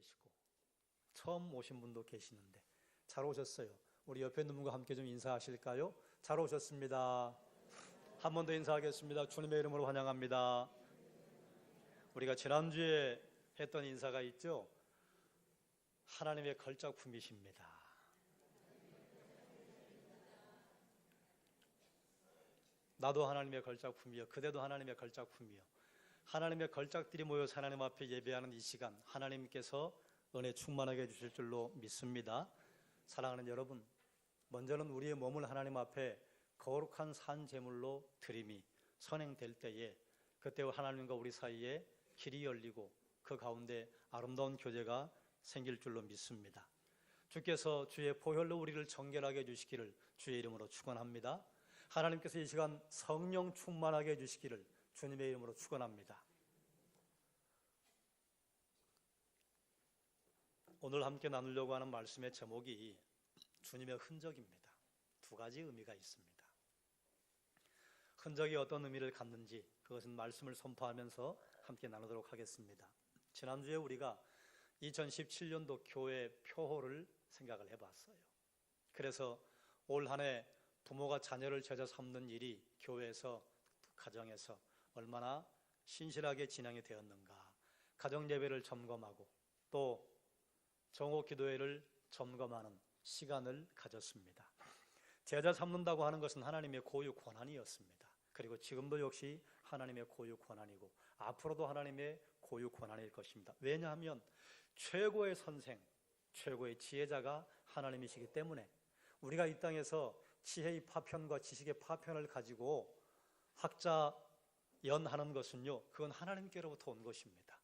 계시고 처음 오신 분도 계시는데 잘 오셨어요. 우리 옆에 있는 분과 함께 좀 인사하실까요? 잘 오셨습니다. 한 번 더 인사하겠습니다. 주님의 이름으로 환영합니다. 우리가 지난주에 했던 인사가 있죠? 하나님의 걸작품이십니다. 나도 하나님의 걸작품이요, 그대도 하나님의 걸작품이요. 하나님의 걸작들이 모여서 하나님 앞에 예배하는 이 시간, 하나님께서 은혜 충만하게 해주실 줄로 믿습니다. 사랑하는 여러분, 먼저는 우리의 몸을 하나님 앞에 거룩한 산 제물로 드림이 선행될 때에 그때 하나님과 우리 사이에 길이 열리고 그 가운데 아름다운 교제가 생길 줄로 믿습니다. 주께서 주의 보혈로 우리를 정결하게 해주시기를 주의 이름으로 축원합니다. 하나님께서 이 시간 성령 충만하게 해주시기를 주님의 이름으로 축원합니다. 오늘 함께 나누려고 하는 말씀의 제목이 주님의 흔적입니다. 두 가지 의미가 있습니다. 흔적이 어떤 의미를 갖는지 그것은 말씀을 선포하면서 함께 나누도록 하겠습니다. 지난주에 우리가 2017년도 교회 표호를 생각을 해봤어요. 그래서 올 한 해 부모가 자녀를 제자 삼는 일이 교회에서, 가정에서 얼마나 신실하게 진행이 되었는가, 가정 예배를 점검하고 또 정오 기도회를 점검하는 시간을 가졌습니다. 제자 삼는다고 하는 것은 하나님의 고유 권한이었습니다. 그리고 지금도 역시 하나님의 고유 권한이고 앞으로도 하나님의 고유 권한일 것입니다. 왜냐하면 최고의 선생, 최고의 지혜자가 하나님이시기 때문에 우리가 이 땅에서 지혜의 파편과 지식의 파편을 가지고 학자연하는 것은요, 그건 하나님께로부터 온 것입니다.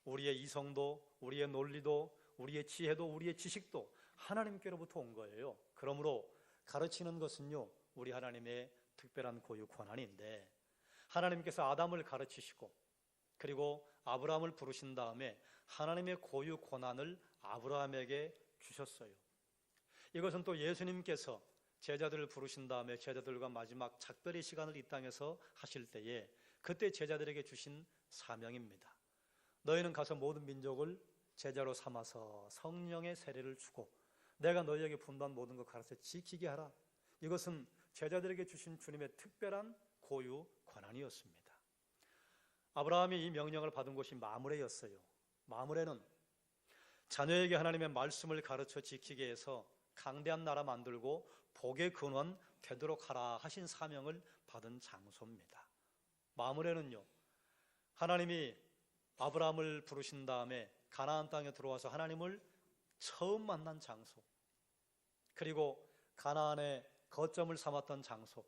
우리의 이성도, 우리의 논리도, 우리의 지혜도, 우리의 지식도 하나님께로부터 온 거예요. 그러므로 가르치는 것은요, 우리 하나님의 특별한 고유 권한인데, 하나님께서 아담을 가르치시고 그리고 아브라함을 부르신 다음에 하나님의 고유 권한을 아브라함에게 주셨어요. 이것은 또 예수님께서 제자들을 부르신 다음에 제자들과 마지막 작별의 시간을 이 땅에서 하실 때에 그때 제자들에게 주신 사명입니다. 너희는 가서 모든 민족을 제자로 삼아서 성령의 세례를 주고 내가 너희에게 분부한 모든 것 가르쳐 지키게 하라. 이것은 제자들에게 주신 주님의 특별한 고유 권한이었습니다. 아브라함이 이 명령을 받은 곳이 마므레였어요. 마므레는 자녀에게 하나님의 말씀을 가르쳐 지키게 해서 강대한 나라 만들고 복의 근원 되도록 하라 하신 사명을 받은 장소입니다. 마므레는요, 하나님이 아브라함을 부르신 다음에 가나안 땅에 들어와서 하나님을 처음 만난 장소, 그리고 가나안의 거점을 삼았던 장소,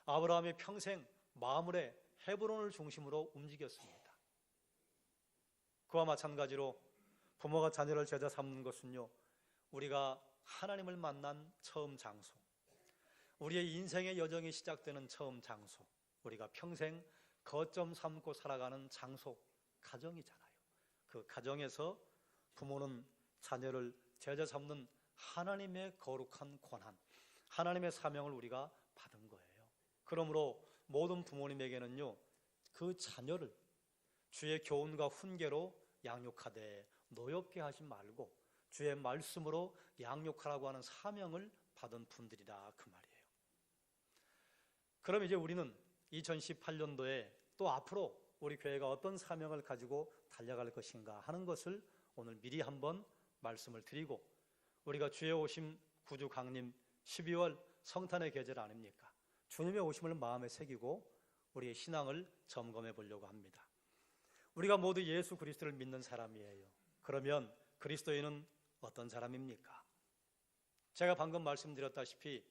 아브라함이 평생 마므레 헤브론을 중심으로 움직였습니다. 그와 마찬가지로 부모가 자녀를 제자 삼는 것은요, 우리가 하나님을 만난 처음 장소, 우리의 인생의 여정이 시작되는 처음 장소, 우리가 평생 거점 삼고 살아가는 장소, 가정이잖아요. 그 가정에서 부모는 자녀를 제자 삼는 하나님의 거룩한 권한, 하나님의 사명을 우리가 받은 거예요. 그러므로 모든 부모님에게는요, 그 자녀를 주의 교훈과 훈계로 양육하되 노엽게 하지 말고 주의 말씀으로 양육하라고 하는 사명을 받은 분들이다, 그 말이에요. 그럼 이제 우리는 2018년도에 또 앞으로 우리 교회가 어떤 사명을 가지고 달려갈 것인가 하는 것을 오늘 미리 한번 말씀을 드리고, 우리가 주의 오심 구주 강림 12월 성탄의 계절 아닙니까? 주님의 오심을 마음에 새기고 우리의 신앙을 점검해 보려고 합니다. 우리가 모두 예수 그리스도를 믿는 사람이에요. 그러면 그리스도인은 어떤 사람입니까? 제가 방금 말씀드렸다시피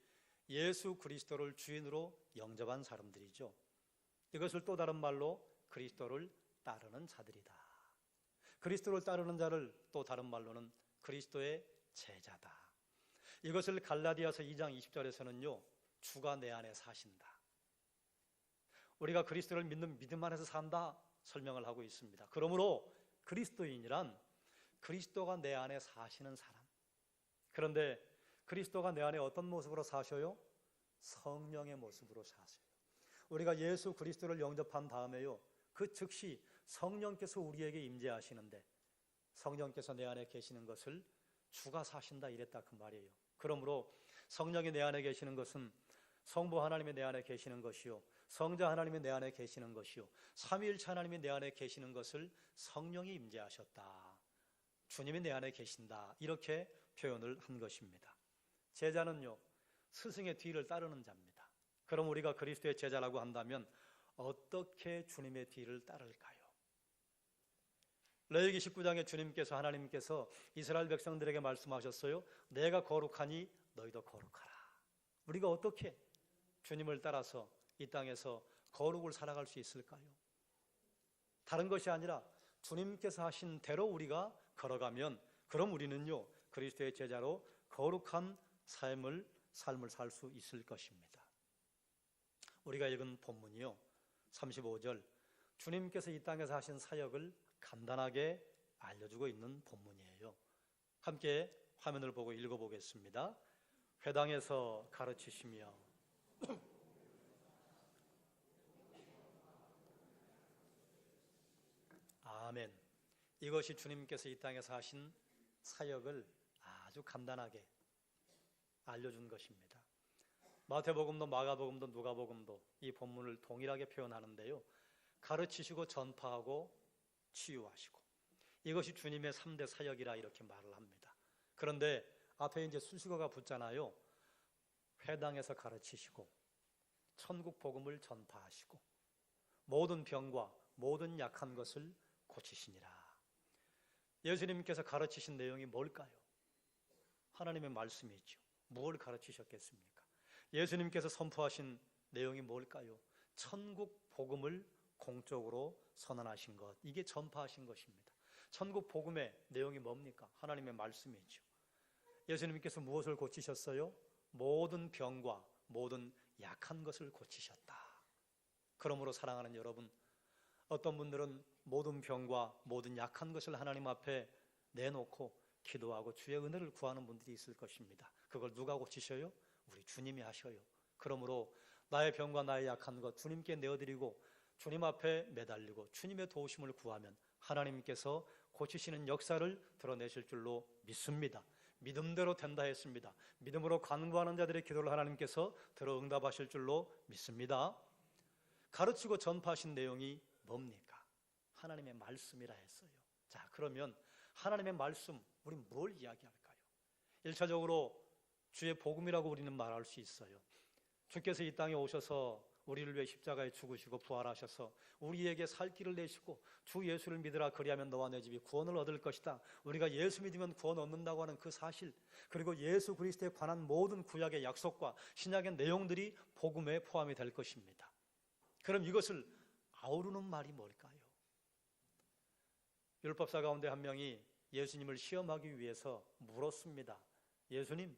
예수 그리스도를 주인으로 영접한 사람들이죠. 이것을 또 다른 말로 그리스도를 따르는 자들이다. 그리스도를 따르는 자를 또 다른 말로는 그리스도의 제자다. 이것을 갈라디아서 2장 20절에서는요, 주가 내 안에 사신다. 우리가 그리스도를 믿는 믿음 안에서 산다 설명을 하고 있습니다. 그러므로 그리스도인이란 그리스도가 내 안에 사시는 사람. 그런데 그리스도가 내 안에 어떤 모습으로 사셔요? 성령의 모습으로 사세요. 우리가 예수 그리스도를 영접한 다음에요, 그 즉시 성령께서 우리에게 임재하시는데 성령께서 내 안에 계시는 것을 주가 사신다 이랬다 그 말이에요. 그러므로 성령이 내 안에 계시는 것은 성부 하나님이 내 안에 계시는 것이요, 성자 하나님이 내 안에 계시는 것이요, 삼위일체 하나님이 내 안에 계시는 것을 성령이 임재하셨다, 주님이 내 안에 계신다, 이렇게 표현을 한 것입니다. 제자는요, 스승의 뒤를 따르는 자입니다. 그럼 우리가 그리스도의 제자라고 한다면 어떻게 주님의 뒤를 따를까요? 레위기 19장에 주님께서, 하나님께서 이스라엘 백성들에게 말씀하셨어요. 내가 거룩하니 너희도 거룩하라. 우리가 어떻게 주님을 따라서 이 땅에서 거룩을 살아갈 수 있을까요? 다른 것이 아니라 주님께서 하신 대로 우리가 걸어가면, 그럼 우리는요, 그리스도의 제자로 거룩한 삶을 살 수 있을 것입니다. 우리가 읽은 본문이요, 35절, 주님께서 이 땅에서 하신 사역을 간단하게 알려주고 있는 본문이에요. 함께 화면을 보고 읽어보겠습니다. 회당에서 가르치시며 아멘. 이것이 주님께서 이 땅에서 하신 사역을 아주 간단하게 알려준 것입니다. 마태복음도 마가복음도 누가복음도 이 본문을 동일하게 표현하는데요, 가르치시고 전파하고 치유하시고, 이것이 주님의 3대 사역이라 이렇게 말을 합니다. 그런데 앞에 이제 수식어가 붙잖아요. 회당에서 가르치시고 천국 복음을 전파하시고 모든 병과 모든 약한 것을 고치시니라. 예수님께서 가르치신 내용이 뭘까요? 하나님의 말씀이죠. 무엇을 가르치셨겠습니까? 예수님께서 선포하신 내용이 뭘까요? 천국 복음을 공적으로 선언하신 것, 이게 전파하신 것입니다. 천국 복음의 내용이 뭡니까? 하나님의 말씀이죠. 예수님께서 무엇을 고치셨어요? 모든 병과 모든 약한 것을 고치셨다. 그러므로 사랑하는 여러분, 어떤 분들은 모든 병과 모든 약한 것을 하나님 앞에 내놓고 기도하고 주의 은혜를 구하는 분들이 있을 것입니다. 그걸 누가 고치셔요? 우리 주님이 하셔요. 그러므로 나의 병과 나의 약한 것 주님께 내어드리고 주님 앞에 매달리고 주님의 도우심을 구하면 하나님께서 고치시는 역사를 드러내실 줄로 믿습니다. 믿음대로 된다 했습니다. 믿음으로 간구하는 자들의 기도를 하나님께서 들어 응답하실 줄로 믿습니다. 가르치고 전파하신 내용이 뭡니까? 하나님의 말씀이라 했어요. 자, 그러면 하나님의 말씀, 우리 뭘 이야기할까요? 1차적으로 주의 복음이라고 우리는 말할 수 있어요. 주께서 이 땅에 오셔서 우리를 위해 십자가에 죽으시고 부활하셔서 우리에게 살 길을 내시고 주 예수를 믿으라 그리하면 너와 내 집이 구원을 얻을 것이다. 우리가 예수 믿으면 구원 얻는다고 하는 그 사실, 그리고 예수 그리스도에 관한 모든 구약의 약속과 신약의 내용들이 복음에 포함이 될 것입니다. 그럼 이것을 아우르는 말이 뭘까요? 율법사 가운데 한 명이 예수님을 시험하기 위해서 물었습니다. 예수님,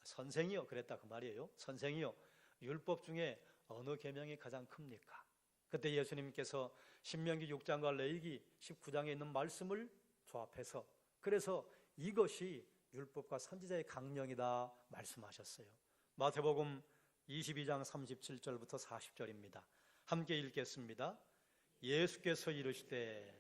선생이요, 그랬다 그 말이에요. 선생이요, 율법 중에 어느 계명이 가장 큽니까? 그때 예수님께서 신명기 6장과 레위기 19장에 있는 말씀을 조합해서, 그래서 이것이 율법과 선지자의 강령이다 말씀하셨어요. 마태복음 22장 37절부터 40절입니다. 함께 읽겠습니다. 예수께서 이르시되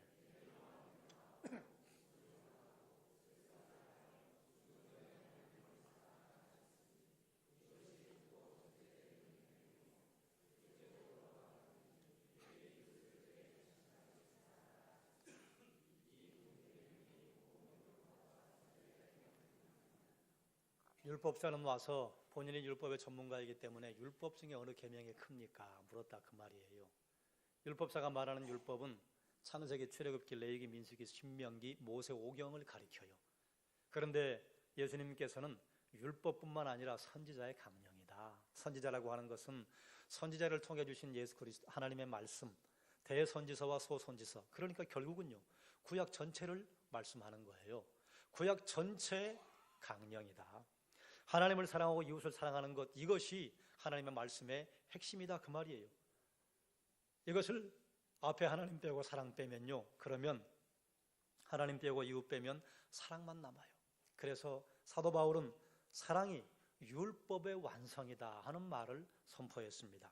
율법사는 와서 본인이 율법의 전문가이기 때문에 율법 중에 어느 계명이 큽니까? 물었다 그 말이에요. 율법사가 말하는 율법은 창세기, 출애굽기, 레위기, 민수기, 신명기, 모세 5경을 가리켜요. 그런데 예수님께서는 율법뿐만 아니라 선지자의 강령이다. 선지자라고 하는 것은 선지자를 통해 주신 예수 그리스도 하나님의 말씀, 대선지서와 소선지서, 그러니까 결국은요 구약 전체를 말씀하는 거예요. 구약 전체의 강령이다. 하나님을 사랑하고 이웃을 사랑하는 것, 이것이 하나님의 말씀의 핵심이다 그 말이에요. 이것을 앞에 하나님 빼고 사랑 빼면요, 그러면 하나님 빼고 이웃 빼면 사랑만 남아요. 그래서 사도 바울은 사랑이 율법의 완성이다 하는 말을 선포했습니다.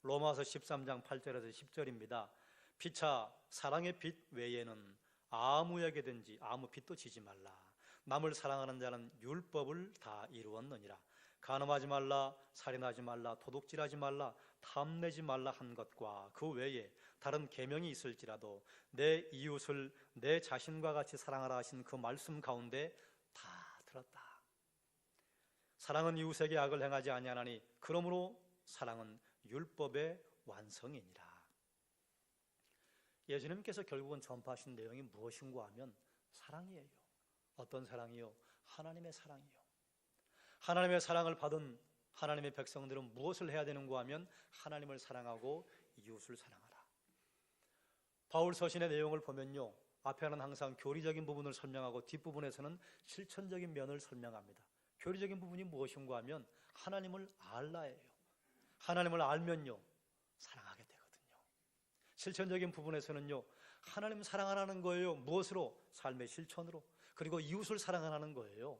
로마서 13장 8절에서 10절입니다. 피차 사랑의 빛 외에는 아무에게든지 아무 빚도 지지 말라. 남을 사랑하는 자는 율법을 다 이루었느니라. 간음하지 말라, 살인하지 말라, 도둑질하지 말라, 탐내지 말라 한 것과 그 외에 다른 계명이 있을지라도 내 이웃을 내 자신과 같이 사랑하라 하신 그 말씀 가운데 다 들었다. 사랑은 이웃에게 악을 행하지 아니하나니 그러므로 사랑은 율법의 완성이니라. 예수님께서 결국은 전파하신 내용이 무엇인가 하면 사랑이에요. 어떤 사랑이요? 하나님의 사랑이요. 하나님의 사랑을 받은 하나님의 백성들은 무엇을 해야 되는가 하면 하나님을 사랑하고 이웃을 사랑하라. 바울 서신의 내용을 보면요, 앞에는 항상 교리적인 부분을 설명하고 뒷부분에서는 실천적인 면을 설명합니다. 교리적인 부분이 무엇인가 하면 하나님을 알라예요. 하나님을 알면요 사랑하게 되거든요. 실천적인 부분에서는요 하나님 사랑하라는 거예요. 무엇으로? 삶의 실천으로. 그리고 이웃을 사랑하라는 거예요.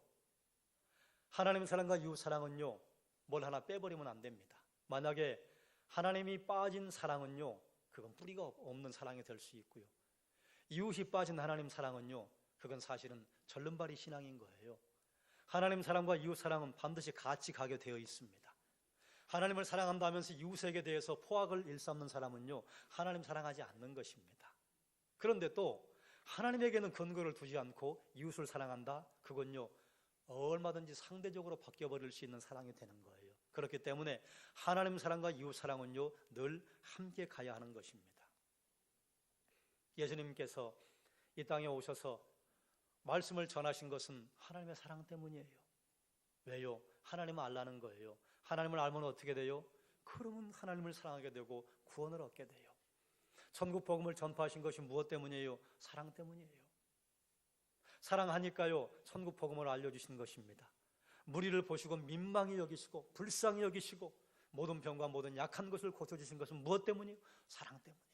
하나님 사랑과 이웃 사랑은요 뭘 하나 빼버리면 안 됩니다. 만약에 하나님이 빠진 사랑은요 그건 뿌리가 없는 사랑이 될 수 있고요, 이웃이 빠진 하나님 사랑은요 그건 사실은 절름발이 신앙인 거예요. 하나님 사랑과 이웃 사랑은 반드시 같이 가게 되어 있습니다. 하나님을 사랑한다면서 이웃에게 대해서 포악을 일삼는 사람은요 하나님 사랑하지 않는 것입니다. 그런데 또 하나님에게는 근거를 두지 않고 이웃을 사랑한다? 그건요 얼마든지 상대적으로 바뀌어버릴 수 있는 사랑이 되는 거예요. 그렇기 때문에 하나님 사랑과 이웃 사랑은요 늘 함께 가야 하는 것입니다. 예수님께서 이 땅에 오셔서 말씀을 전하신 것은 하나님의 사랑 때문이에요. 왜요? 하나님을 알라는 거예요. 하나님을 알면 어떻게 돼요? 그러면 하나님을 사랑하게 되고 구원을 얻게 돼요. 천국 복음을 전파하신 것이 무엇 때문이에요? 사랑 때문이에요. 사랑하니까요 천국 복음을 알려주신 것입니다. 무리를 보시고 민망히 여기시고 불쌍히 여기시고 모든 병과 모든 약한 것을 고쳐주신 것은 무엇 때문이에요? 사랑 때문이에요.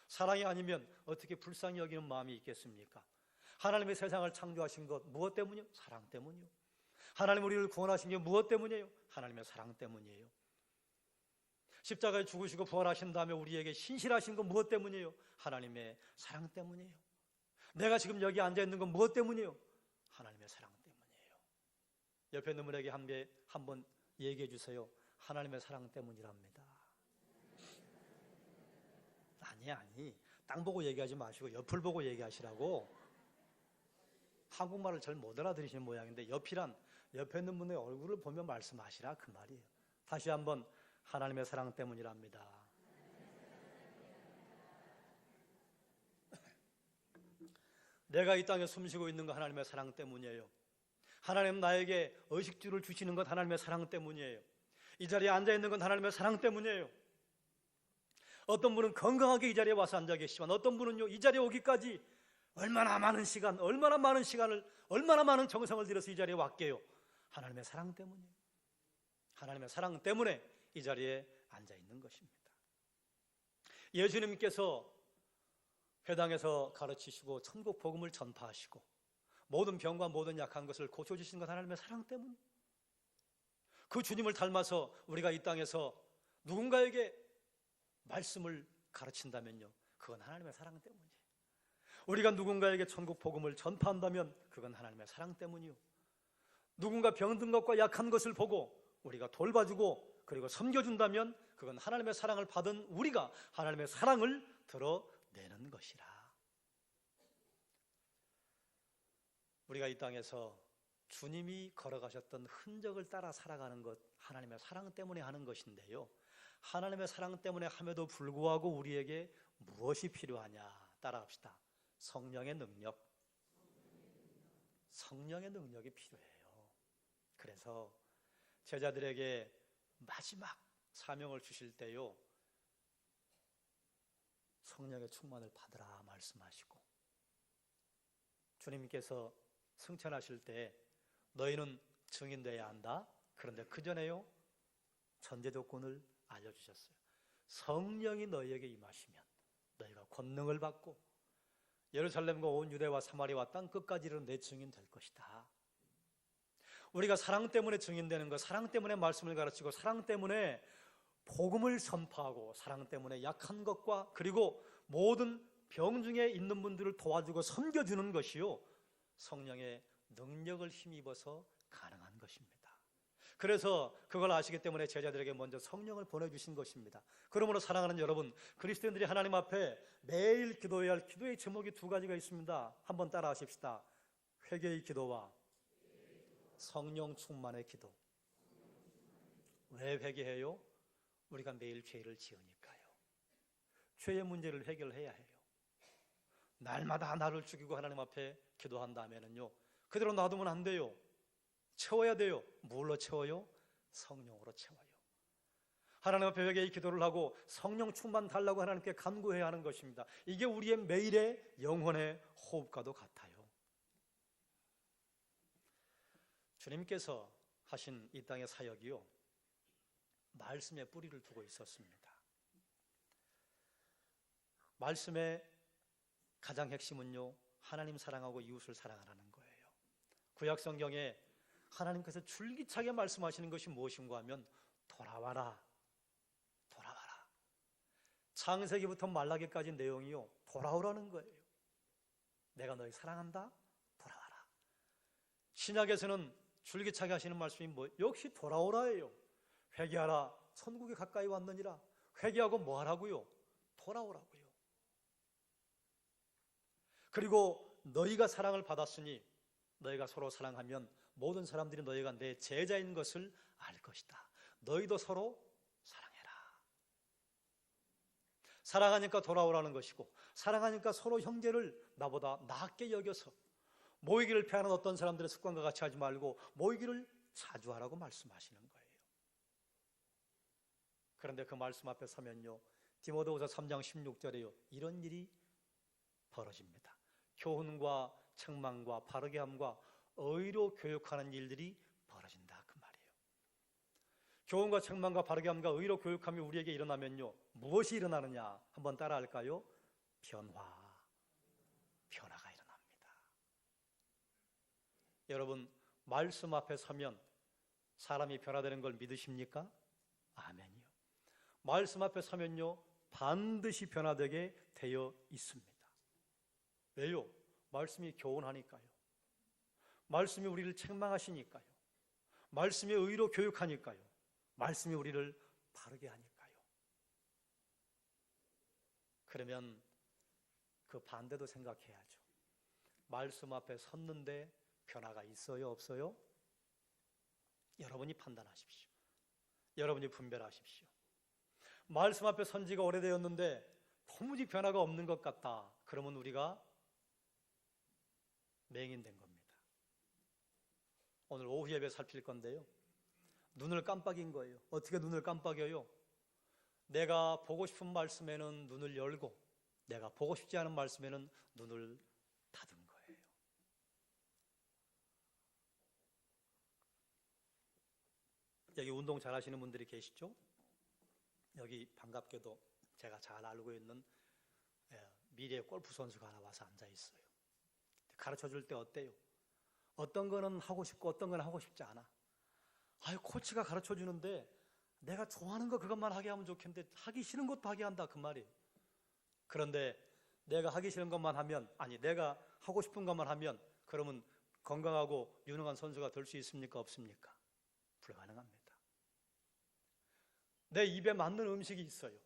사랑이 아니면 어떻게 불쌍히 여기는 마음이 있겠습니까? 하나님의 세상을 창조하신 것 무엇 때문이요? 사랑 때문이요. 하나님 우리를 구원하신 게 무엇 때문이에요? 하나님의 사랑 때문이에요. 십자가에 죽으시고 부활하신 다음에 우리에게 신실하신 건 무엇 때문이에요? 하나님의 사랑 때문이에요. 내가 지금 여기 앉아있는 건 무엇 때문이에요? 하나님의 사랑 때문이에요. 옆에 있는 분에게 한번 얘기해 주세요. 하나님의 사랑 때문이랍니다. 아니 땅 보고 얘기하지 마시고 옆을 보고 얘기하시라고. 한국말을 잘 못 알아들으시는 모양인데 옆이란 옆에 있는 분의 얼굴을 보며 말씀하시라 그 말이에요. 다시 한번 하나님의 사랑 때문이랍니다. 내가 이 땅에 숨쉬고 있는 건 하나님의 사랑 때문이에요. 하나님 나에게 의식주를 주시는 건 하나님의 사랑 때문이에요. 이 자리에 앉아있는 건 하나님의 사랑 때문이에요. 어떤 분은 건강하게 이 자리에 와서 앉아 계시지만 어떤 분은요 이 자리에 오기까지 얼마나 많은 시간을 얼마나 많은 정성을 들여서 이 자리에 왔게요. 하나님의 사랑 때문이에요. 하나님의 사랑 때문에 이 자리에 앉아있는 것입니다. 예수님께서 회당에서 가르치시고 천국 복음을 전파하시고 모든 병과 모든 약한 것을 고쳐주신 것 하나님의 사랑 때문에, 그 주님을 닮아서 우리가 이 땅에서 누군가에게 말씀을 가르친다면요 그건 하나님의 사랑 때문이에요. 우리가 누군가에게 천국 복음을 전파한다면 그건 하나님의 사랑 때문이요, 누군가 병든 것과 약한 것을 보고 우리가 돌봐주고 그리고 섬겨준다면 그건 하나님의 사랑을 받은 우리가 하나님의 사랑을 드러내는 것이라. 우리가 이 땅에서 주님이 걸어가셨던 흔적을 따라 살아가는 것 하나님의 사랑 때문에 하는 것인데요, 하나님의 사랑 때문에 함에도 불구하고 우리에게 무엇이 필요하냐? 따라합시다. 성령의 능력. 성령의 능력이 필요해요. 그래서 제자들에게 마지막 사명을 주실 때요 성령의 충만을 받으라 말씀하시고, 주님께서 승천하실 때 너희는 증인되어야 한다. 그런데 그 전에요 전제 조건을 알려주셨어요. 성령이 너희에게 임하시면 너희가 권능을 받고 예루살렘과 온 유대와 사마리아와 땅 끝까지 이르는 내 증인 될 것이다. 우리가 사랑 때문에 증인되는 것, 사랑 때문에 말씀을 가르치고 사랑 때문에 복음을 선포하고 사랑 때문에 약한 것과 그리고 모든 병중에 있는 분들을 도와주고 섬겨주는 것이요, 성령의 능력을 힘입어서 가능한 것입니다. 그래서 그걸 아시기 때문에 제자들에게 먼저 성령을 보내주신 것입니다. 그러므로 사랑하는 여러분, 그리스도인들이 하나님 앞에 매일 기도해야 할 기도의 제목이 두 가지가 있습니다. 한번 따라 하십시다. 회개의 기도와 성령 충만의 기도. 왜 회개해요? 우리가 매일 죄를 지으니까요. 죄의 문제를 해결해야 해요. 날마다 나를 죽이고 하나님 앞에 기도한다면요, 그대로 놔두면 안 돼요. 채워야 돼요. 뭘로 채워요? 성령으로 채워요. 하나님 앞에 회개의 기도를 하고 성령 충만 달라고 하나님께 간구해야 하는 것입니다. 이게 우리의 매일의 영혼의 호흡과도 같아요. 주님께서 하신 이 땅의 사역이요, 말씀에 뿌리를 두고 있었습니다. 말씀의 가장 핵심은요, 하나님 사랑하고 이웃을 사랑하라는 거예요. 구약 성경에 하나님께서 줄기차게 말씀하시는 것이 무엇인가 하면 돌아와라, 돌아와라. 창세기부터 말라기까지 내용이요, 돌아오라는 거예요. 내가 너희 사랑한다, 돌아와라. 신약에서는 줄기차게 하시는 말씀이 역시 돌아오라예요. 회개하라, 천국이 가까이 왔느니라. 회개하고 뭐 하라고요? 돌아오라고요. 그리고 너희가 사랑을 받았으니 너희가 서로 사랑하면 모든 사람들이 너희가 내 제자인 것을 알 것이다. 너희도 서로 사랑해라. 사랑하니까 돌아오라는 것이고, 사랑하니까 서로 형제를 나보다 낫게 여겨서 모이기를 패하는 어떤 사람들의 습관과 같이 하지 말고 모이기를 자주 하라고 말씀하시는 거예요. 그런데 그 말씀 앞에 서면요, 디모데후서 3장 16절에요, 이런 일이 벌어집니다. 교훈과 책망과 바르게 함과 의로 교육하는 일들이 벌어진다, 그 말이에요. 교훈과 책망과 바르게 함과 의로 교육함이 우리에게 일어나면요, 무엇이 일어나느냐? 한번 따라할까요? 변화가 일어납니다. 여러분, 말씀 앞에 서면 사람이 변화되는 걸 믿으십니까? 아멘이요. 말씀 앞에 서면요, 반드시 변화되게 되어 있습니다. 왜요? 말씀이 교훈하니까요. 말씀이 우리를 책망하시니까요. 말씀이 의로 교육하니까요. 말씀이 우리를 바르게 하니까요. 그러면 그 반대도 생각해야죠. 말씀 앞에 섰는데 변화가 있어요, 없어요? 여러분이 판단하십시오. 여러분이 분별하십시오. 말씀 앞에 선 지가 오래되었는데 도무지 변화가 없는 것 같다. 그러면 우리가 맹인된 겁니다. 오늘 오후 예배 살필 건데요, 눈을 깜빡인 거예요. 어떻게 눈을 깜빡여요? 내가 보고 싶은 말씀에는 눈을 열고 내가 보고 싶지 않은 말씀에는 눈을 닫은 거예요. 여기 운동 잘 하시는 분들이 계시죠? 여기 반갑게도 제가 잘 알고 있는 미래 골프 선수가 하나 와서 앉아 있어요. 가르쳐 줄 때 어때요? 어떤 거는 하고 싶고 어떤 건 하고 싶지 않아. 아유, 코치가 가르쳐 주는데 내가 좋아하는 거 그것만 하게 하면 좋겠는데 하기 싫은 것도 하게 한다, 그 말이에요. 그런데 내가 하기 싫은 것만 하면, 아니 내가 하고 싶은 것만 하면 그러면 건강하고 유능한 선수가 될 수 있습니까, 없습니까? 불가능합니다. 내 입에 맞는 음식이 있어요.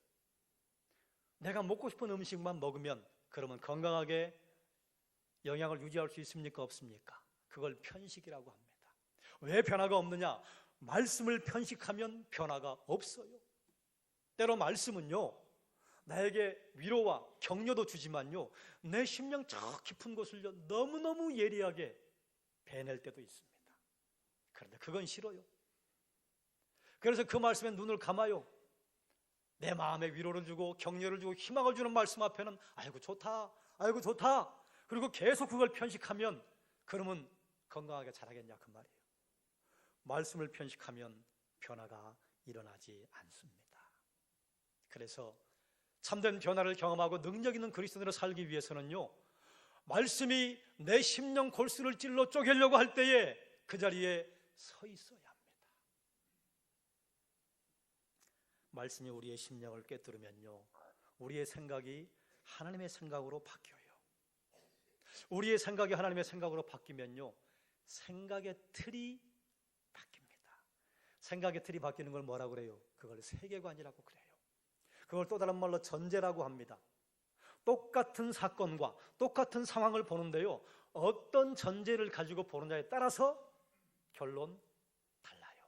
내가 먹고 싶은 음식만 먹으면 그러면 건강하게 영양을 유지할 수 있습니까, 없습니까? 그걸 편식이라고 합니다. 왜 변화가 없느냐? 말씀을 편식하면 변화가 없어요. 때로 말씀은요, 나에게 위로와 격려도 주지만요, 내 심령 저 깊은 곳을 너무너무 예리하게 베낼 때도 있습니다. 그런데 그건 싫어요. 그래서 그 말씀에 눈을 감아요. 내 마음에 위로를 주고 격려를 주고 희망을 주는 말씀 앞에는 아이고 좋다, 아이고 좋다. 그리고 계속 그걸 편식하면 그러면 건강하게 자라겠냐, 그 말이에요. 말씀을 편식하면 변화가 일어나지 않습니다. 그래서 참된 변화를 경험하고 능력 있는 그리스도인으로 살기 위해서는요, 말씀이 내 심령 골수를 찔러 쪼개려고 할 때에 그 자리에 서 있어야 합니다. 말씀이 우리의 심령을 꿰뚫으면요, 우리의 생각이 하나님의 생각으로 바뀌어요. 우리의 생각이 하나님의 생각으로 바뀌면요, 생각의 틀이 바뀝니다. 생각의 틀이 바뀌는 걸 뭐라고 그래요? 그걸 세계관이라고 그래요. 그걸 또 다른 말로 전제라고 합니다. 똑같은 사건과 똑같은 상황을 보는데요, 어떤 전제를 가지고 보느냐에 따라서 결론 달라요.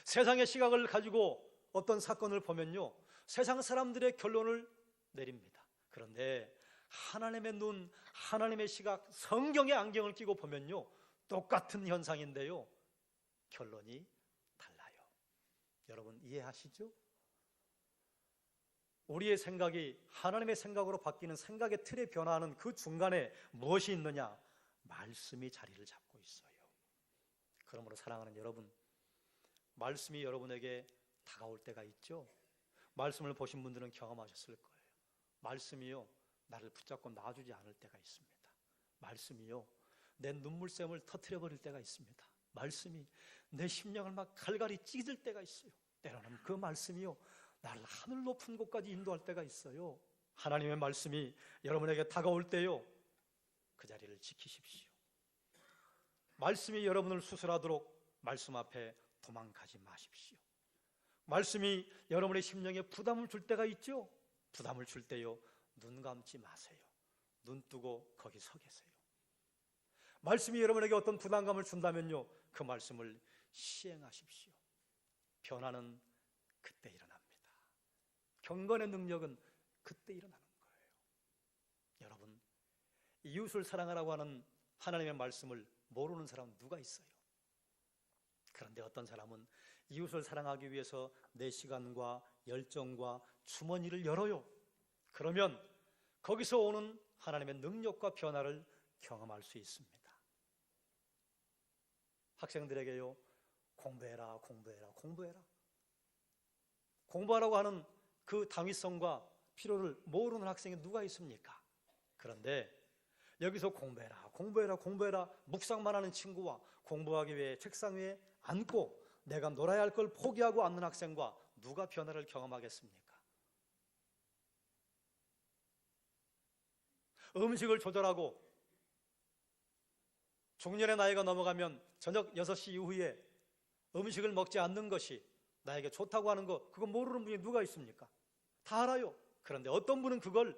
세상의 시각을 가지고 어떤 사건을 보면요, 세상 사람들의 결론을 내립니다. 그런데 하나님의 눈, 하나님의 시각, 성경의 안경을 끼고 보면요, 똑같은 현상인데요, 결론이 달라요. 여러분 이해하시죠? 우리의 생각이 하나님의 생각으로 바뀌는 생각의 틀에 변화하는 그 중간에 무엇이 있느냐? 말씀이 자리를 잡고 있어요. 그러므로 사랑하는 여러분, 말씀이 여러분에게 다가올 때가 있죠. 말씀을 보신 분들은 경험하셨을 거예요. 말씀이요, 나를 붙잡고 놔주지 않을 때가 있습니다. 말씀이요, 내 눈물샘을 터뜨려 버릴 때가 있습니다. 말씀이 내 심령을 막 갈갈이 찢을 때가 있어요. 때로는 그 말씀이요, 나를 하늘 높은 곳까지 인도할 때가 있어요. 하나님의 말씀이 여러분에게 다가올 때요, 그 자리를 지키십시오. 말씀이 여러분을 수술하도록 말씀 앞에 도망가지 마십시오. 말씀이 여러분의 심령에 부담을 줄 때가 있죠. 부담을 줄 때요, 눈 감지 마세요. 눈 뜨고 거기 서 계세요. 말씀이 여러분에게 어떤 부담감을 준다면요, 그 말씀을 시행하십시오. 변화는 그때 일어납니다. 경건의 능력은 그때 일어나는 거예요. 여러분, 이웃을 사랑하라고 하는 하나님의 말씀을 모르는 사람은 누가 있어요? 그런데 어떤 사람은 이웃을 사랑하기 위해서 내 시간과 열정과 주머니를 열어요. 그러면 거기서 오는 하나님의 능력과 변화를 경험할 수 있습니다. 학생들에게요, 공부해라, 공부해라, 공부해라. 공부하라고 하는 그 당위성과 필요를 모르는 학생이 누가 있습니까? 그런데 여기서 공부해라, 공부해라, 공부해라 묵상만 하는 친구와 공부하기 위해 책상 위에 앉고 내가 놀아야 할 걸 포기하고 앉는 학생과 누가 변화를 경험하겠습니까? 음식을 조절하고 중년의 나이가 넘어가면 저녁 6시 이후에 음식을 먹지 않는 것이 나에게 좋다고 하는 거, 그거 모르는 분이 누가 있습니까? 다 알아요. 그런데 어떤 분은 그걸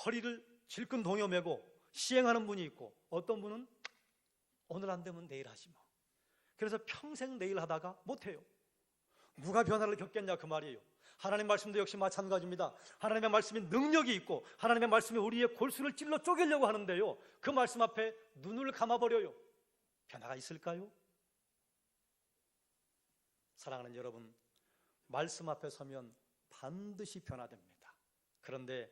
허리를 질끈 동여매고 시행하는 분이 있고, 어떤 분은 오늘 안 되면 내일 하지 뭐. 그래서 평생 내일 하다가 못해요. 누가 변화를 겪겠냐 그 말이에요. 하나님 말씀도 역시 마찬가지입니다. 하나님의 말씀이 능력이 있고 하나님의 말씀이 우리의 골수를 찔러 쪼개려고 하는데요, 그 말씀 앞에 눈을 감아버려요. 변화가 있을까요? 사랑하는 여러분, 말씀 앞에 서면 반드시 변화됩니다. 그런데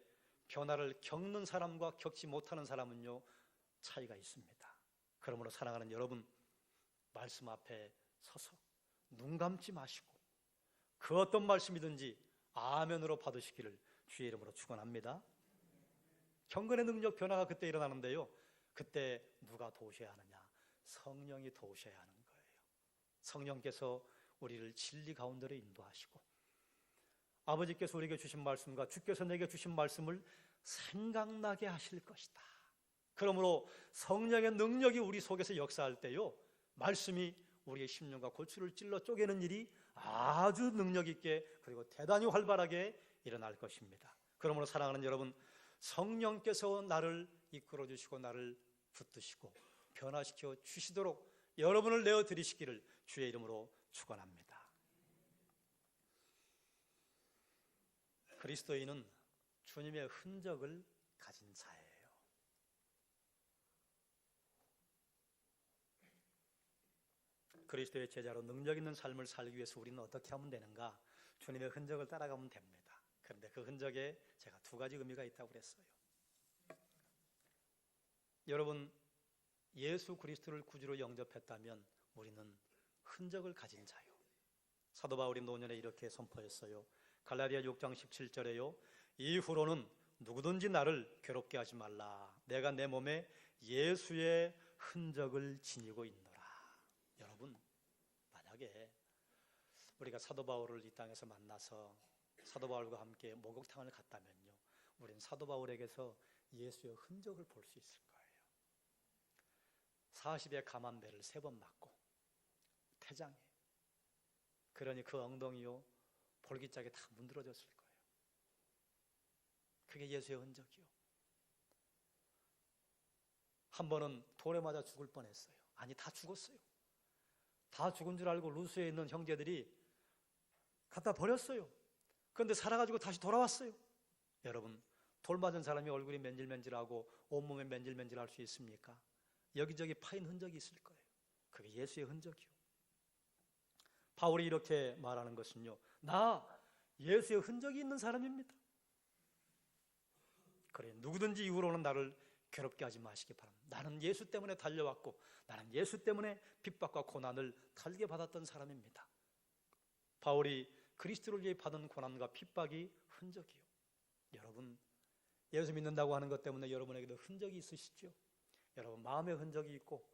변화를 겪는 사람과 겪지 못하는 사람은요, 차이가 있습니다. 그러므로 사랑하는 여러분, 말씀 앞에 서서 눈 감지 마시고 그 어떤 말씀이든지 아멘으로 받으시기를 주의 이름으로 축원합니다. 경건의 능력 변화가 그때 일어나는데요, 그때 누가 도우셔야 하느냐? 성령이 도우셔야 하는 거예요. 성령께서 우리를 진리 가운데로 인도하시고 아버지께서 우리에게 주신 말씀과 주께서 내게 주신 말씀을 생각나게 하실 것이다. 그러므로 성령의 능력이 우리 속에서 역사할 때요, 말씀이 우리의 심령과 골수를 찔러 쪼개는 일이 아주 능력 있게 그리고 대단히 활발하게 일어날 것입니다. 그러므로 사랑하는 여러분, 성령께서 나를 이끌어 주시고 나를 붙드시고 변화시켜 주시도록 여러분을 내어 드리시기를 주의 이름으로 축원합니다. 그리스도인은 주님의 흔적을 가진 자예요. 그리스도의 제자로 능력 있는 삶을 살기 위해서 우리는 어떻게 하면 되는가? 주님의 흔적을 따라가면 됩니다. 그런데 그 흔적에 제가 두 가지 의미가 있다고 그랬어요. 여러분, 예수 그리스도를 구주로 영접했다면 우리는 흔적을 가진 자요. 사도 바울이 노년에 이렇게 선포했어요. 갈라디아 6장 17절에요. 이후로는 누구든지 나를 괴롭게 하지 말라. 내가 내 몸에 예수의 흔적을 지니고 있노라. 여러분, 만약에 우리가 사도 바울을 이 땅에서 만나서 사도 바울과 함께 목욕탕을 갔다면요, 우린 사도 바울에게서 예수의 흔적을 볼 수 있을 거예요. 40의 감암배를 3번 맞고 태장에, 그러니 그 엉덩이요 볼기짝이 다 문드러졌을 거예요. 그게 예수의 흔적이요. 한 번은 돌에 맞아 죽을 뻔했어요. 아니, 다 죽었어요. 다 죽은 줄 알고 루스에 있는 형제들이 갖다 버렸어요. 그런데 살아가지고 다시 돌아왔어요. 여러분, 돌 맞은 사람이 얼굴이 맨질맨질하고 온몸에 맨질맨질할 수 있습니까? 여기저기 파인 흔적이 있을 거예요. 그게 예수의 흔적이요. 바울이 이렇게 말하는 것은요, 나 예수의 흔적이 있는 사람입니다. 그래, 누구든지 이후로는 나를 괴롭게 하지 마시기 바랍니다. 나는 예수 때문에 달려왔고, 나는 예수 때문에 핍박과 고난을 달게 받았던 사람입니다. 바울이 그리스도를 위해 받은 고난과 핍박이 흔적이요. 여러분, 예수 믿는다고 하는 것 때문에 여러분에게도 흔적이 있으시죠? 여러분 마음의 흔적이 있고,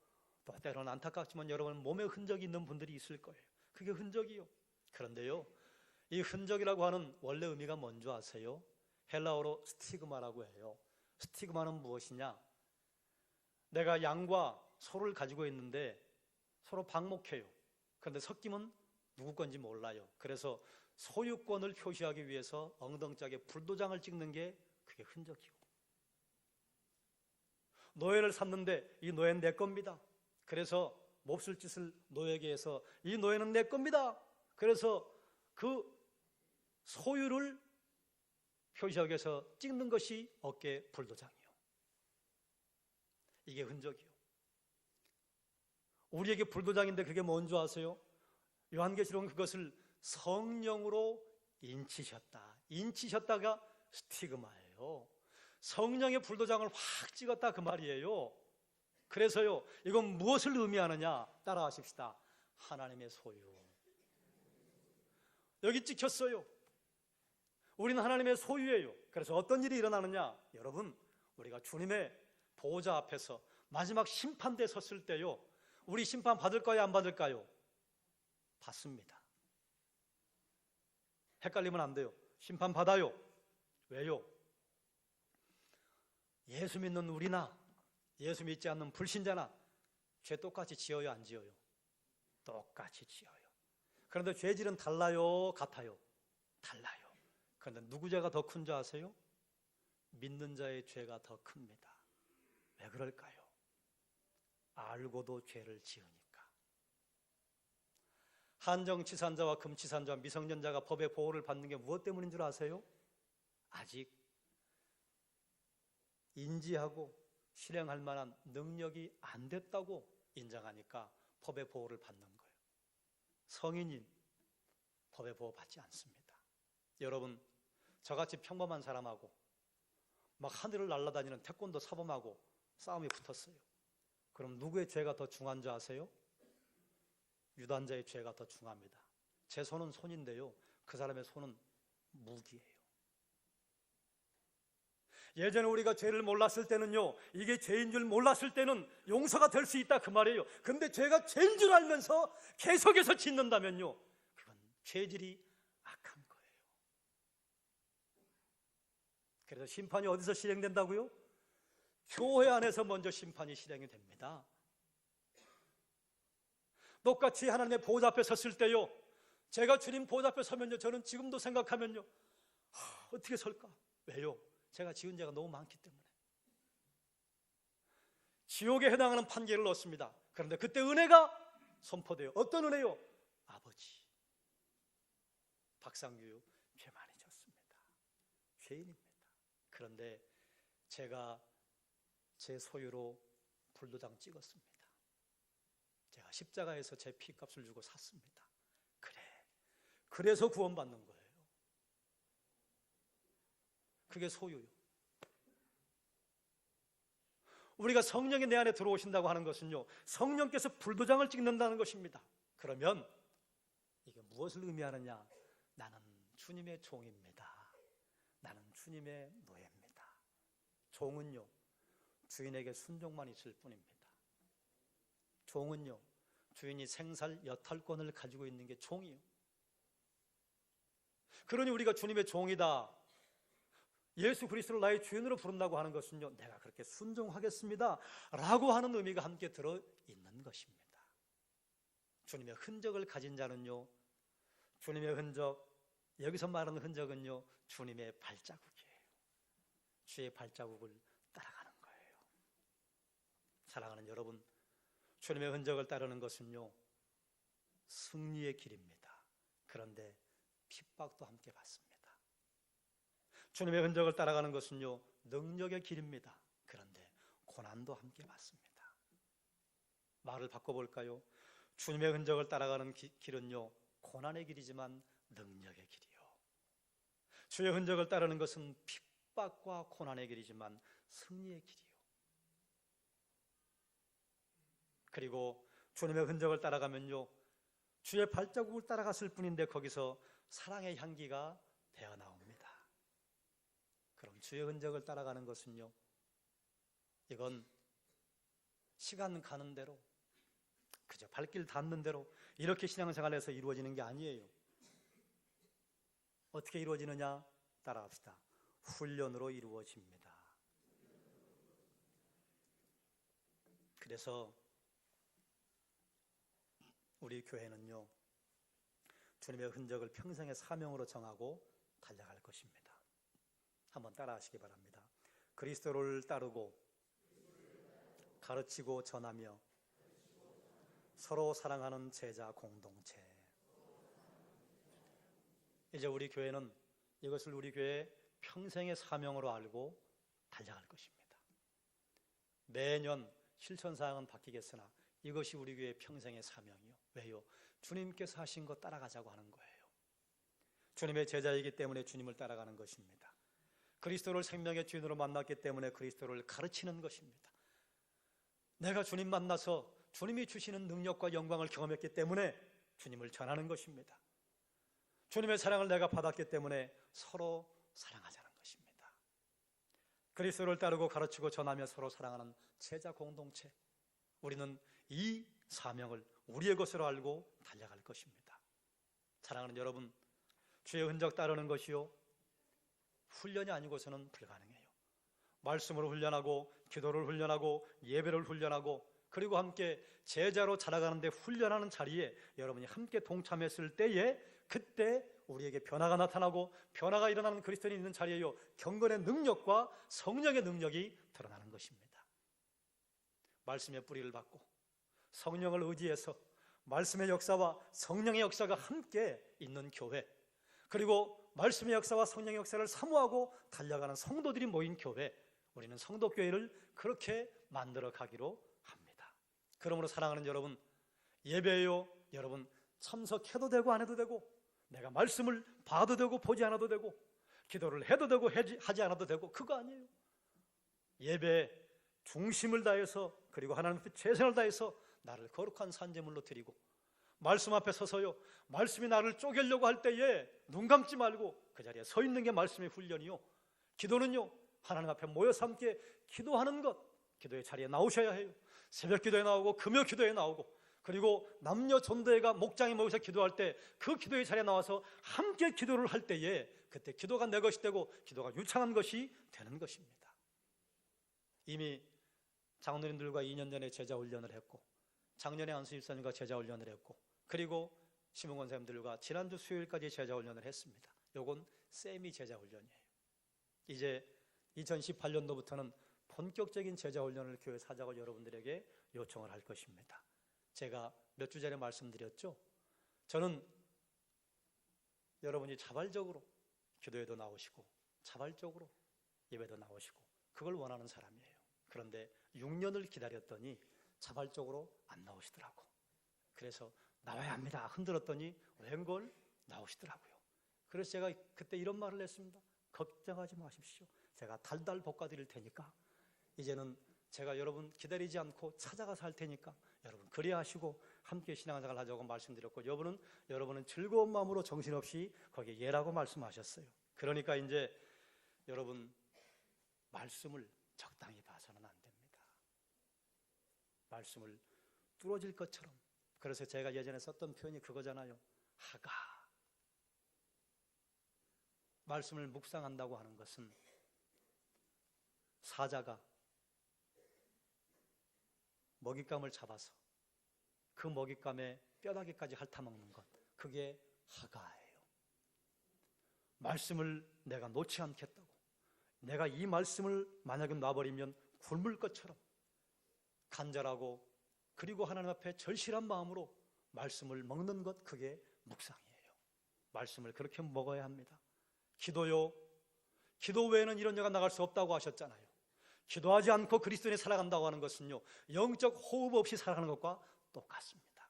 또 때로는 안타깝지만 여러분 몸의 흔적이 있는 분들이 있을 거예요. 그게 흔적이요. 그런데요, 이 흔적이라고 하는 원래 의미가 뭔지 아세요? 헬라어로 스티그마라고 해요. 스티그마는 무엇이냐? 내가 양과 소를 가지고 있는데 서로 방목해요. 그런데 섞이면 누구 건지 몰라요. 그래서 소유권을 표시하기 위해서 엉덩짝에 불도장을 찍는 게 그게 흔적이요. 노예를 샀는데 이 노예는 내 겁니다. 그래서 몹쓸 짓을 노예에게 해서 이 노예는 내 겁니다. 그래서 그 소유를 표시하기 위해서 찍는 것이 어깨 불도장이요. 이게 흔적이요. 우리에게 불도장인데 그게 뭔지 아세요? 요한계시록은 그것을 성령으로 인치셨다. 인치셨다가 스티그마예요. 성령의 불도장을 확 찍었다 그 말이에요. 그래서요, 이건 무엇을 의미하느냐? 따라하십시다. 하나님의 소유. 여기 찍혔어요. 우리는 하나님의 소유예요. 그래서 어떤 일이 일어나느냐? 여러분, 우리가 주님의 보호자 앞에서 마지막 심판대에 섰을 때요, 우리 심판 받을까요? 안 받을까요? 받습니다. 헷갈리면 안 돼요. 심판 받아요. 왜요? 예수 믿는 우리나 예수 믿지 않는 불신자나 죄 똑같이 지어요, 안 지어요? 똑같이 지어요. 그런데 죄질은 달라요, 같아요? 달라요. 그런데 누구 죄가 더 큰 줄 아세요? 믿는 자의 죄가 더 큽니다. 왜 그럴까요? 알고도 죄를 지으니까. 한정치산자와 금치산자와 미성년자가 법의 보호를 받는 게 무엇 때문인 줄 아세요? 아직 인지하고 실행할 만한 능력이 안 됐다고 인정하니까 법의 보호를 받는 거예요. 성인인 법의 보호 받지 않습니다. 여러분, 저같이 평범한 사람하고 막 하늘을 날아다니는 태권도 사범하고 싸움이 붙었어요. 그럼 누구의 죄가 더 중한 줄 아세요? 유단자의 죄가 더 중합니다. 제 손은 손인데요, 그 사람의 손은 무기예요. 예전에 우리가 죄를 몰랐을 때는요, 이게 죄인 줄 몰랐을 때는 용서가 될 수 있다 그 말이에요. 근데 죄가 죄인 줄 알면서 계속해서 짓는다면요, 그건 죄질이 악한 거예요. 그래서 심판이 어디서 실행된다고요? 교회 안에서 먼저 심판이 실행이 됩니다. 똑같이 하나님의 보호자 앞에 섰을 때요, 제가 주님 보호자 앞에 서면요, 저는 지금도 생각하면요, 어떻게 설까? 왜요? 제가 지은 죄가 너무 많기 때문에. 지옥에 해당하는 판결을 얻습니다. 그런데 그때 은혜가 선포돼요. 어떤 은혜요? 아버지, 박상규요, 죄 많이 졌습니다. 죄인입니다. 그런데 제가 제 소유로 불도장 찍었습니다. 제가 십자가에서 제 피값을 주고 샀습니다. 그래서 구원받는 거예요. 그게 소유요. 우리가 성령이 내 안에 들어오신다고 하는 것은요, 성령께서 불도장을 찍는다는 것입니다. 그러면 이게 무엇을 의미하느냐? 나는 주님의 종입니다. 나는 주님의 노예입니다. 종은요, 주인에게 순종만 있을 뿐입니다. 종은요, 주인이 생살 여탈권을 가지고 있는 게 종이요. 그러니 우리가 주님의 종이다, 예수 그리스도를 나의 주인으로 부른다고 하는 것은요, 내가 그렇게 순종하겠습니다 라고 하는 의미가 함께 들어있는 것입니다. 주님의 흔적을 가진 자는요, 주님의 흔적, 여기서 말하는 흔적은요, 주님의 발자국이에요. 주의 발자국을 따라가는 거예요. 사랑하는 여러분, 주님의 흔적을 따르는 것은요, 승리의 길입니다. 그런데 핍박도 함께 받습니다. 주님의 흔적을 따라가는 것은요, 능력의 길입니다. 그런데 고난도 함께 받습니다. 말을 바꿔볼까요? 주님의 흔적을 따라가는 길은요, 고난의 길이지만 능력의 길이요. 주의 흔적을 따르는 것은 핍박과 고난의 길이지만 승리의 길이요. 그리고 주님의 흔적을 따라가면요, 주의 발자국을 따라갔을 뿐인데 거기서 사랑의 향기가 배어 나옵니다. 그럼 주의 흔적을 따라가는 것은요, 이건 시간 가는 대로, 그저 발길 닿는 대로 이렇게 신앙생활에서 이루어지는 게 아니에요. 어떻게 이루어지느냐? 따라합시다. 훈련으로 이루어집니다. 그래서 우리 교회는요, 주님의 흔적을 평생의 사명으로 정하고 달려갈 것입니다. 한번 따라하시기 바랍니다. 그리스도를 따르고 가르치고 전하며 서로 사랑하는 제자 공동체. 이제 우리 교회는 이것을 우리 교회의 평생의 사명으로 알고 달려갈 것입니다. 매년 실천사항은 바뀌겠으나 이것이 우리 교회의 평생의 사명이요. 왜요? 주님께서 하신 거 따라가자고 하는 거예요. 주님의 제자이기 때문에 주님을 따라가는 것입니다. 그리스도를 생명의 주인으로 만났기 때문에 그리스도를 가르치는 것입니다. 내가 주님 만나서 주님이 주시는 능력과 영광을 경험했기 때문에 주님을 전하는 것입니다. 주님의 사랑을 내가 받았기 때문에 서로 사랑하자는 것입니다. 그리스도를 따르고 가르치고 전하며 서로 사랑하는 제자 공동체. 우리는 이 사명을 우리의 것으로 알고 달려갈 것입니다. 사랑하는 여러분, 주의 흔적 따르는 것이요, 훈련이 아니고서는 불가능해요. 말씀으로 훈련하고 기도를 훈련하고 예배를 훈련하고 그리고 함께 제자로 자라가는데 훈련하는 자리에 여러분이 함께 동참했을 때에 그때 우리에게 변화가 나타나고 변화가 일어나는 그리스도인이 있는 자리에요, 경건의 능력과 성령의 능력이 드러나는 것입니다. 말씀의 뿌리를 받고 성령을 의지해서 말씀의 역사와 성령의 역사가 함께 있는 교회, 그리고 말씀의 역사와 성령의 역사를 사모하고 달려가는 성도들이 모인 교회, 우리는 성도교회를 그렇게 만들어 가기로 합니다. 그러므로 사랑하는 여러분, 예배에요, 여러분 참석해도 되고 안 해도 되고, 내가 말씀을 봐도 되고 보지 않아도 되고, 기도를 해도 되고 하지 않아도 되고, 그거 아니에요. 예배에 중심을 다해서, 그리고 하나님 앞에 최선을 다해서 나를 거룩한 산제물로 드리고, 말씀 앞에 서서요, 말씀이 나를 쪼개려고 할 때에 눈 감지 말고 그 자리에 서 있는 게 말씀의 훈련이요. 기도는요, 하나님 앞에 모여서 함께 기도하는 것, 기도의 자리에 나오셔야 해요. 새벽 기도에 나오고 금요 기도에 나오고, 그리고 남녀 전도회가 목장에 모여서 기도할 때 그 기도의 자리에 나와서 함께 기도를 할 때에 그때 기도가 내 것이 되고 기도가 유창한 것이 되는 것입니다. 이미 장로님들과 2년 전에 제자 훈련을 했고, 작년에 안수 집사님과 제자 훈련을 했고, 그리고 심흥 권사님들과 지난주 수요일까지 제자 훈련을 했습니다. 요건 세미 제자 훈련이에요. 이제 2018년도부터는 본격적인 제자 훈련을 교회 사적으로 여러분들에게 요청을 할 것입니다. 제가 몇 주 전에 말씀드렸죠. 저는 여러분이 자발적으로 기도에도 나오시고 자발적으로 예배도 나오시고 그걸 원하는 사람이에요. 그런데 6년을 기다렸더니 자발적으로 안 나오시더라고. 그래서 나와야 합니다 흔들었더니 웬걸 나오시더라고요. 그래서 제가 그때 이런 말을 했습니다. 걱정하지 마십시오. 제가 달달 볶아드릴 테니까 이제는 제가 여러분 기다리지 않고 찾아가서 할 테니까 여러분 그리하시고 함께 신앙생활 하자고 말씀드렸고, 여러분은 즐거운 마음으로 정신없이 거기에 예라고 말씀하셨어요. 그러니까 이제 여러분 말씀을 적당히 봐서는 안 됩니다. 말씀을 뚫어질 것처럼. 그래서 제가 예전에 썼던 표현이 그거잖아요. 하가. 말씀을 묵상한다고 하는 것은 사자가 먹잇감을 잡아서 그 먹잇감에 뼈다귀까지 핥아먹는 것, 그게 하가예요. 말씀을 내가 놓지 않겠다고, 내가 이 말씀을 만약에 놔버리면 굶을 것처럼 간절하고 그리고 하나님 앞에 절실한 마음으로 말씀을 먹는 것, 그게 묵상이에요. 말씀을 그렇게 먹어야 합니다. 기도요, 기도 외에는 이런 데가 나갈 수 없다고 하셨잖아요. 기도하지 않고 그리스도인이 살아간다고 하는 것은요, 영적 호흡 없이 살아가는 것과 똑같습니다.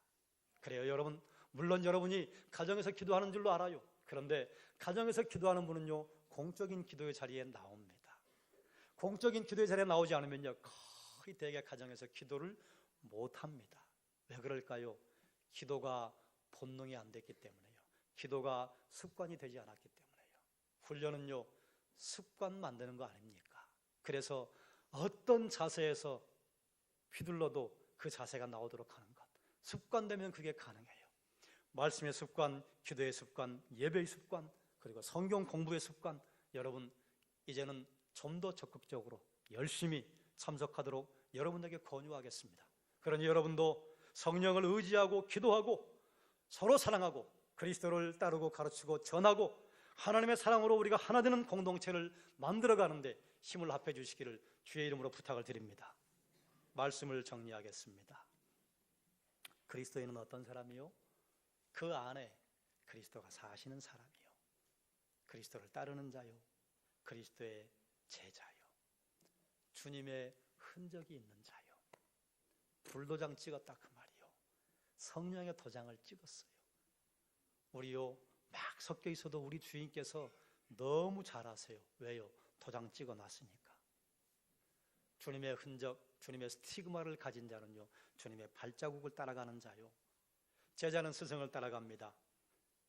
그래요, 여러분, 물론 여러분이 가정에서 기도하는 줄로 알아요. 그런데 가정에서 기도하는 분은요, 공적인 기도의 자리에 나옵니다. 공적인 기도의 자리에 나오지 않으면요, 거의 대개 가정에서 기도를 못합니다. 왜 그럴까요? 기도가 본능이 안 됐기 때문에요. 기도가 습관이 되지 않았기 때문에요. 훈련은요, 습관 만드는 거 아닙니까? 그래서 어떤 자세에서 휘둘러도 그 자세가 나오도록 하는 것, 습관되면 그게 가능해요. 말씀의 습관, 기도의 습관, 예배의 습관, 그리고 성경 공부의 습관, 여러분 이제는 좀 더 적극적으로 열심히 참석하도록 여러분에게 권유하겠습니다. 그러니 여러분도 성령을 의지하고 기도하고 서로 사랑하고 그리스도를 따르고 가르치고 전하고 하나님의 사랑으로 우리가 하나 되는 공동체를 만들어가는데 힘을 합해 주시기를 주의 이름으로 부탁을 드립니다. 말씀을 정리하겠습니다. 그리스도인은 어떤 사람이요? 그 안에 그리스도가 사시는 사람이요, 그리스도를 따르는 자요, 그리스도의 제자요, 주님의 흔적이 있는 자요. 불도장 찍었다 그 말이요. 성령의 도장을 찍었어요. 우리요, 막 섞여 있어도 우리 주인께서 너무 잘 아세요. 왜요? 도장 찍어 놨으니까. 주님의 흔적, 주님의 스티그마를 가진 자는요, 주님의 발자국을 따라가는 자요. 제자는 스승을 따라갑니다.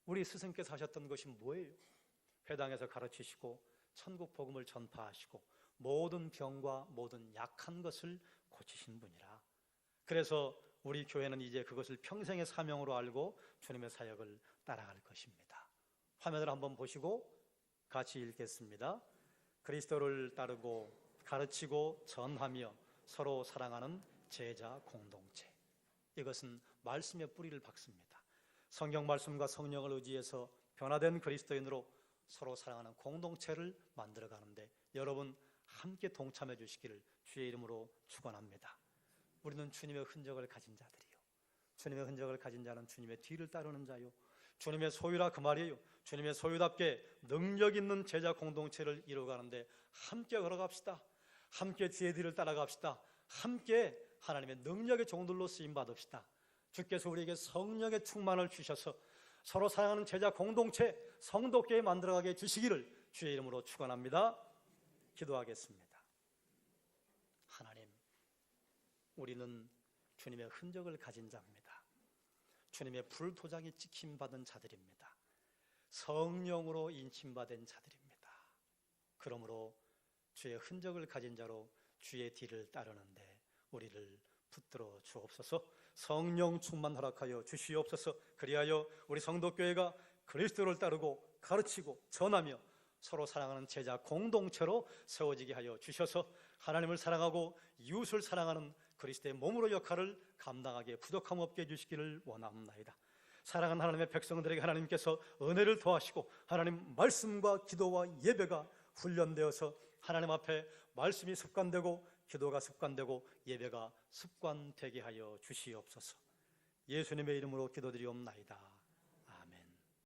우리 스승께서 하셨던 것이 뭐예요? 회당에서 가르치시고 천국 복음을 전파하시고 모든 병과 모든 약한 것을 고치신 분이라. 그래서 우리 교회는 이제 그것을 평생의 사명으로 알고 주님의 사역을 따라갈 것입니다. 화면을 한번 보시고 같이 읽겠습니다. 그리스도를 따르고 가르치고 전하며 서로 사랑하는 제자 공동체. 이것은 말씀의 뿌리를 박습니다. 성경 말씀과 성령을 의지해서 변화된 그리스도인으로 서로 사랑하는 공동체를 만들어가는데 여러분 함께 동참해 주시기를 주의 이름으로 축원합니다. 우리는 주님의 흔적을 가진 자들이요, 주님의 흔적을 가진 자는 주님의 뒤를 따르는 자요, 주님의 소유라 그 말이에요. 주님의 소유답게 능력 있는 제자 공동체를 이루어가는데 함께 걸어갑시다. 함께 주의 뒤를 따라갑시다. 함께 하나님의 능력의 종들로 쓰임받읍시다. 주께서 우리에게 성령의 충만을 주셔서 서로 사랑하는 제자 공동체, 성도교회 만들어가게 해주시기를 주의 이름으로 축원합니다. 기도하겠습니다. 하나님, 우리는 주님의 흔적을 가진 자입니다. 주님의 불도장이 찍힘받은 자들입니다. 성령으로 인침받은 자들입니다. 그러므로 주의 흔적을 가진 자로 주의 뒤를 따르는데 우리를 붙들어 주옵소서. 성령 충만 허락하여 주시옵소서. 그리하여 우리 성도교회가 그리스도를 따르고 가르치고 전하며 서로 사랑하는 제자 공동체로 세워지게 하여 주셔서 하나님을 사랑하고 이웃을 사랑하는 그리스도의 몸으로 역할을 감당하기에 부족함 없게 해주시기를 원합니다. 사랑하는 하나님의 백성들에게 하나님께서 은혜를 더하시고 하나님 말씀과 기도와 예배가 훈련되어서 하나님 앞에 말씀이 습관되고 기도가 습관되고 예배가 습관되게 하여 주시옵소서. 예수님의 이름으로 기도드리옵나이다.